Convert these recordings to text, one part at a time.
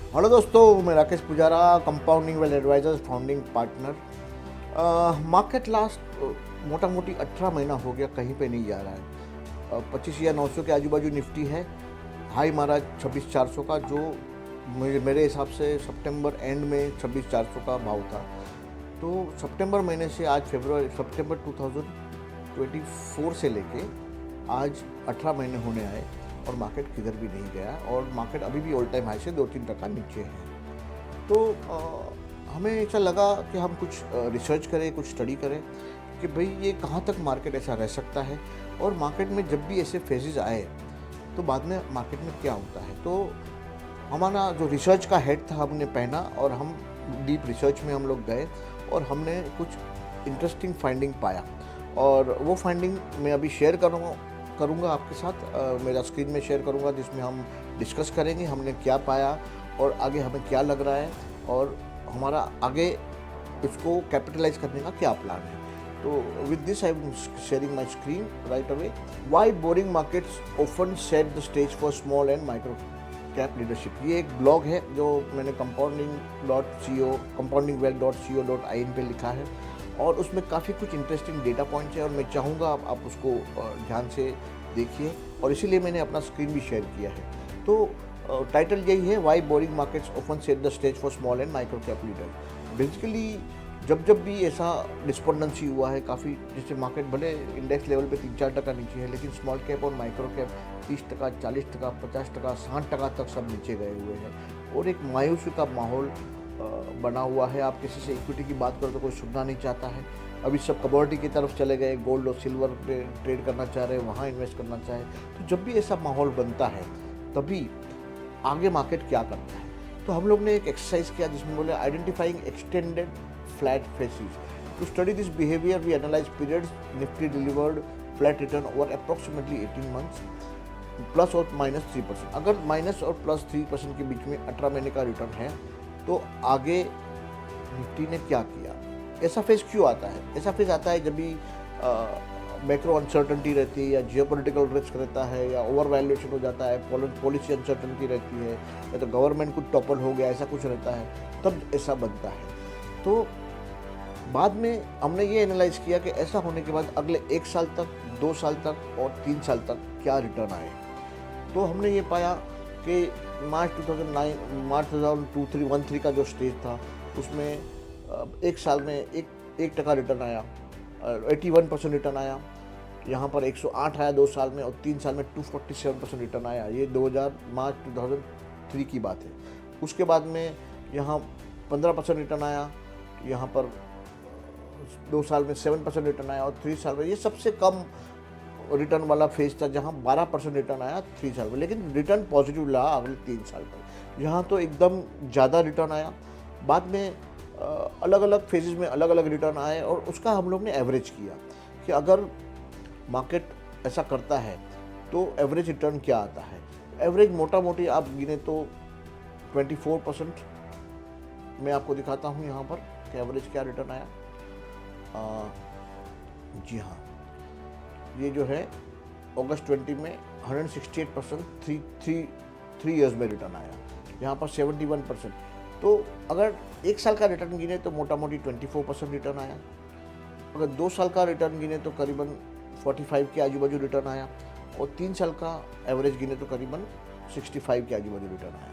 Hello दोस्तों, मैं Rakesh Pujara, compounding wealth advisors founding partner. Market last मोटा मोटी 18 महीना हो गया, कहीं पे नहीं जा रहा है। 25,900 के आजू बाजू निफ्टी है। हाई मारा 26,400 का, जो मेरे हिसाब से सितंबर एंड में 26,400 का भाव था। तो सितंबर महीने से आज सितंबर 2024 से लेके आज 18 महीने होने आए और मार्केट किधर भी नहीं गया, और मार्केट अभी भी ऑल टाइम हाई से 2-3% नीचे है। तो हमें ऐसा लगा कि हम कुछ रिसर्च करें, कुछ स्टडी करें कि भाई ये कहाँ तक मार्केट ऐसा रह सकता है, और मार्केट में जब भी ऐसे फेजेस आए तो बाद में मार्केट में क्या होता है। तो हमारा जो रिसर्च का हेड था हमने पहना, और हम डीप रिसर्च में हम लोग गए और हमने कुछ इंटरेस्टिंग फाइंडिंग पाया, और वो फाइंडिंग मैं अभी शेयर करूँगा आपके साथ। मेरा स्क्रीन में शेयर करूँगा, जिसमें हम डिस्कस करेंगे हमने क्या पाया और आगे हमें क्या लग रहा है, और हमारा आगे इसको कैपिटलाइज करने का क्या प्लान है। तो with this I am sharing my screen right away. Why boring markets often set the stage for small and micro cap leadership. ये एक ब्लॉग है जो मैंने compoundingwealth.co.in पे लिखा है, और उसमें काफ़ी कुछ इंटरेस्टिंग डेटा पॉइंट्स है, और मैं चाहूँगा आप उसको ध्यान से देखिए, और इसीलिए मैंने अपना स्क्रीन भी शेयर किया है। तो टाइटल यही है, why boring markets often set the stage for small and micro cap leader. Basically जब भी ऐसा डिस्पर्डेंसी हुआ है काफ़ी, जैसे मार्केट भले इंडेक्स लेवल पे 3-4% नीचे है, लेकिन स्मॉल कैप और माइक्रो कैप 30%, 40%, 50%, 60% तक सब नीचे गए हुए हैं, और एक मायूसी का माहौल बना हुआ है। आप किसी से इक्विटी की बात करो तो कोई सुनना नहीं चाहता है। अभी सब कमोडिटी की तरफ चले गए, गोल्ड और सिल्वर पे ट्रेड करना चाह रहे हैं, वहाँ इन्वेस्ट करना चाहे। तो जब भी ऐसा माहौल बनता है तभी आगे मार्केट क्या करता है। तो हम लोग ने एक एक्सरसाइज किया जिसमें बोले identifying extended flat phases. To study this behaviour we analyse periods Nifty delivered flat return over approximately 18 months plus और -3%। अगर माइनस और +3% के बीच में 18 महीने का रिटर्न है तो आगे निफ्टी ने क्या किया। ऐसा फेज क्यों आता है? ऐसा फेज आता है जब भी मैक्रो अनसर्टनिटी रहती है, या जियोपॉलिटिकल रिस्क रहता है, या ओवर वैल्यूएशन हो जाता है, पॉलिसी अनसर्टनिटी रहती है, या तो गवर्नमेंट कुछ टॉपल हो गया, ऐसा कुछ रहता है, तब ऐसा बनता है। तो बाद में हमने ये एनालाइज किया कि ऐसा होने के बाद अगले 1 साल तक, 2 साल तक और 3 साल तक क्या रिटर्न आए। तो हमने ये पाया कि मार्च 2013 का जो स्टेज था उसमें 1 साल में 1% रिटर्न आया, 81% रिटर्न आया। यहाँ पर 108 आया 2 साल में, और 3 साल में 247% रिटर्न आया। ये मार्च 2003 की बात है। उसके बाद में यहाँ 15% रिटर्न आया, यहाँ पर 2 साल में 7% रिटर्न आया, और 3 साल में ये सबसे कम रिटर्न वाला फेज था जहाँ 12% रिटर्न आया 3 साल में, लेकिन रिटर्न पॉजिटिव रहा अगले 3 साल तक। यहाँ तो एकदम ज़्यादा रिटर्न आया। बाद में अलग अलग फेजेस में अलग अलग रिटर्न आए, और उसका हम लोग ने एवरेज किया कि अगर मार्केट ऐसा करता है तो एवरेज रिटर्न क्या आता है। एवरेज मोटा मोटी आप गिने तो 24%। मैं आपको दिखाता हूँ यहाँ पर कि एवरेज क्या रिटर्न आया। जी हाँ, ये जो है अगस्त 20 में 168% 3 ईयर्स में रिटर्न आया। यहाँ पर 71%। तो अगर 1 साल का रिटर्न गिने तो मोटा मोटी 24% रिटर्न आया। अगर 2 साल का रिटर्न गिने तो करीबन 45 के आजू बाजू रिटर्न आया, और 3 साल का एवरेज गिने तो करीबन 65 के आजू बाजू रिटर्न आया।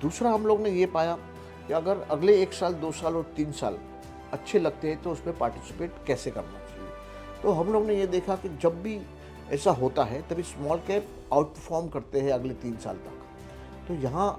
दूसरा हम लोग ने ये पाया कि अगर अगले 1 साल, 2 साल और 3 साल अच्छे लगते हैं तो उसमें पार्टिसिपेट कैसे करना चाहिए। तो हम लोग ने ये देखा कि जब भी ऐसा होता है तभी स्मॉल कैप आउट परफॉर्म करते हैं अगले 3 साल तक। तो यहाँ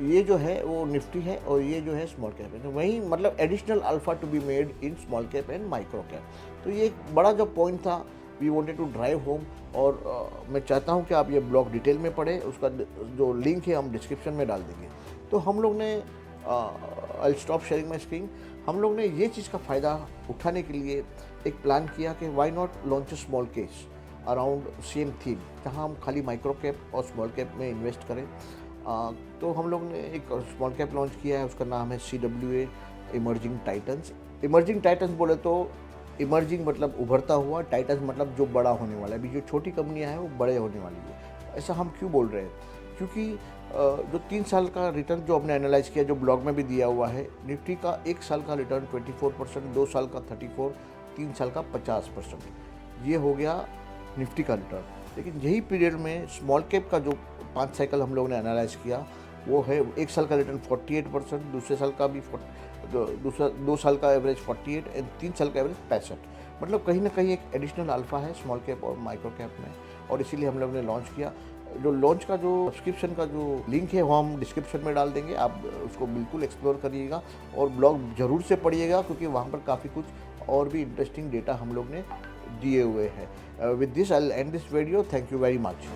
ये जो है वो निफ्टी है, और ये जो है स्मॉल कैप है। तो वही मतलब additional alpha to be made in small cap and micro cap. तो ये एक बड़ा जो पॉइंट था we wanted to drive home, और मैं चाहता हूँ कि आप ये ब्लॉग डिटेल में पढ़ें। उसका जो लिंक है हम डिस्क्रिप्शन में डाल देंगे। तो हम लोग ने I stop sharing my screen. हम लोग ने ये चीज़ का फ़ायदा उठाने के लिए एक प्लान किया कि why not launch a smallcase around same theme, जहाँ हम खाली माइक्रो कैप और स्मॉल कैप में इन्वेस्ट करें। तो हम लोग ने एक स्मॉल कैप लॉन्च किया है, उसका नाम है CWA emerging titans. Emerging titans बोले तो इमर्जिंग मतलब उभरता हुआ, टाइटन्स मतलब जो बड़ा होने वाला है। अभी जो छोटी कंपनियां हैं वो बड़े होने वाली है। ऐसा हम क्यों बोल रहे हैं? क्योंकि जो 3 साल का रिटर्न जो हमने एनालाइज़ किया, जो ब्लॉग में भी दिया हुआ है, निफ्टी का 1 साल का रिटर्न 24%, 2 साल का 34, 3 साल का 50%। ये हो गया निफ्टी का रिटर्न। लेकिन यही पीरियड में स्मॉल कैप का जो 5 साइकिल हम लोगों ने एनालाइज़ किया, वो है 1 साल का रिटर्न 48%, दूसरे साल का भी दूसरा 2 साल का एवरेज 48 एंड 3 साल का एवरेज 65। मतलब कहीं ना कहीं एक एडिशनल अल्फा है स्मॉल कैप और माइक्रो कैप में, और इसीलिए हम लोग ने लॉन्च किया। जो लॉन्च का जो सब्सक्रिप्शन का जो लिंक है वो हम डिस्क्रिप्शन में डाल देंगे, आप उसको बिल्कुल एक्सप्लोर करिएगा और ब्लॉग ज़रूर से पढ़िएगा, क्योंकि वहाँ पर काफ़ी कुछ और भी इंटरेस्टिंग डेटा हम लोग ने दिए हुए हैं। With this I will and this video. Thank you very much.